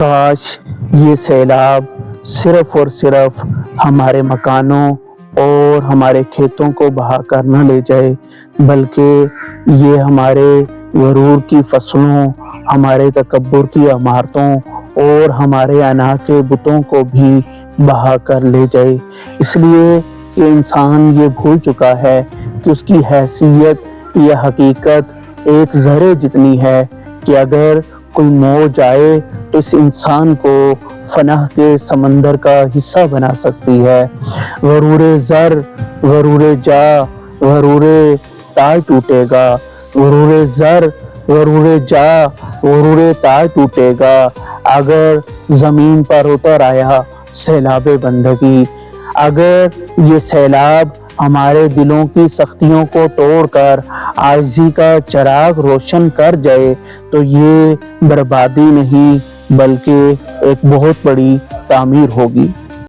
کاش یہ سیلاب صرف اور صرف ہمارے مکانوں اور ہمارے کھیتوں کو بہا کر نہ لے جائے، بلکہ یہ ہمارے غرور کی فصلوں، ہمارے تکبر کی عمارتوں اور ہمارے انا کے بتوں کو بھی بہا کر لے جائے۔ اس لیے کہ انسان یہ بھول چکا ہے کہ اس کی حیثیت یا حقیقت ایک ذرے جتنی ہے کہ اگر کوئی موج آئے تو اس انسان کو فنا کے سمندر کا حصہ بنا سکتی ہے۔ غرور زر، غرور جا، غرور تاج ٹوٹے گا، غرور زر، غرور جا، غرور تاج ٹوٹے گا اگر زمین پر اتر آیا سیلاب بندگی۔ اگر یہ سیلاب ہمارے دلوں کی سختیوں کو توڑ کر عاجزی کا چراغ روشن کر جائے تو یہ بربادی نہیں بلکہ ایک بہت بڑی تعمیر ہوگی۔